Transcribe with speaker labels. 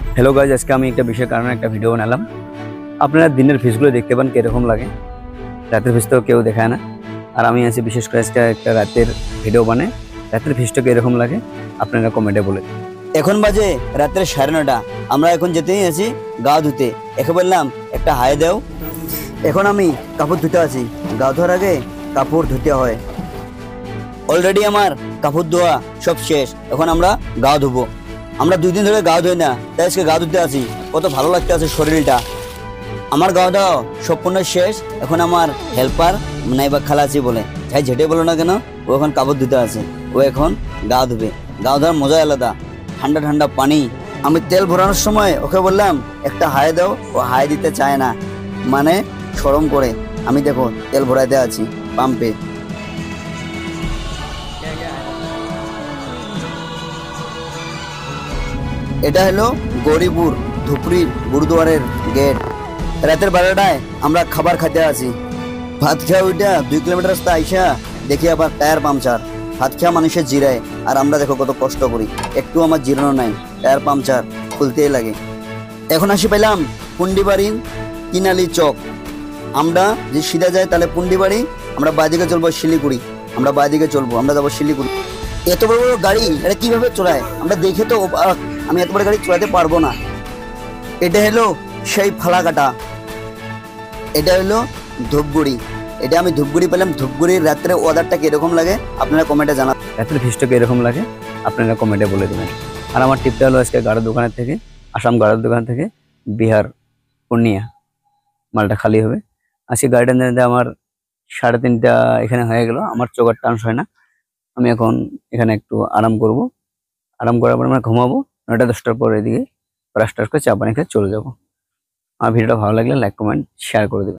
Speaker 1: Hello guys, আজকে আমি একটা বিশেষ কারণে একটা ভিডিও বানালাম। আপনারা দিনের ফিসগুলো দেখতে পান কিরকম লাগে, রাতের ফিস তো কেউ দেখায় না। আর আমি আছি বিশেষ করে আজকে একটা রাতের ভিডিও বানাই। রাতের ফিসটা কিরকম লাগে আপনারা কমেন্টে বলে। এখন বাজে রাত্রে 9:30। আমরা এখন যেতেই আছি গা ধুতে। একে বললাম একটা হাই দেও। এখন আমি কাপড় ধুতে আছি। গা ধোয়ার আগে কাপড় ধুতে হয়। অলরেডি আমার কাপড় ধোয়া সব শেষ। এখন আমরা গা ধুবো। আমরা 2 দিন ধরে গা ধুই না, তাই আজকে গা ধুতে আসি। কত ভালো লাগতে আছে শরীরটা। আমার গা ধোয়া সম্পূর্ণ শেষ। এখন আমার হেল্পার নাইবা খালাচি বলে, যাই ঝেটে বলো না কেন, ও এখন কাপড় ধুতে আছে। ও এখন গা ধুবে। গা ধোয়ার মজা আলাদা, ঠান্ডা ঠান্ডা পানি। আমি তেল ভরানোর সময় ওকে বললাম একটা হাই দাও। ও হাই দিতে চায় না, মানে শরম করে। আমি দেখো তেল ভরাইতে আছি পাম্পে। এটা হলো গৌরীপুর ধুপড়ি গুরুদুয়ারের গেট। রাতের 12টায় আমরা খাবার খেতে আছি। ভাত খেয়া ওইটা 2 কিলোমিটার রাস্তা আইসা দেখি আবার টায়ার পাংচার। ভাত খেয়া মানুষের জিরায়, আর আমরা দেখো কত কষ্ট করি। একটু আমার জিরানো নাই, টায়ার পাংচার খুলতেই লাগে। এখন আসি পেলাম পুন্ডিবাড়ি কিনালি চক। আমরা যে সিধা যাই তাহলে পুন্ডিবাড়ি, আমরা বাঁদিকে চলবো শিলিগুড়ি। আমরা বাঁদিকে চলবো, আমরা যাবো শিলিগুড়ি। এত বড় বড় গাড়ি এটা কিভাবে চড়ায় আমরা দেখে তো অবাক। আমি এত বড় গাড়ি চড়াতে পারবো না। এটা হলো সেই ফালাকাটা, এটা হলো ধূপগুড়ি। এটা আমি ধূপগুড়ি পেলাম। ধূপগুড়ির রাত্রে ওয়েদারটা কিরকম লাগে আপনারা কমেন্টে জানান। রাত্রে ফিসটা কিরকম লাগে আপনারা কমেন্টে বলে দেবেন। আর আমার টিপটা হলো আজকে গাড়ির দোকানের থেকে, আসাম গাড়ির দোকান থেকে বিহার পূর্ণিয়া মালটা খালি হবে। আজকে গাড়িটা নিতে আমার 3:30 এখানে হয়ে গেল। আমার চোখের টান্স হয় না। আমি এখন এখানে একটু আরাম করব। আরাম করার পর আমরা ঘুমাবো। 9টা-10টার পর এদিকে ব্রাশ টাশ করে চা পানি খেয়ে চলে যাবো। আমার ভিডিওটা ভালো লাগলে লাইক কমেন্ট শেয়ার করে দেবেন।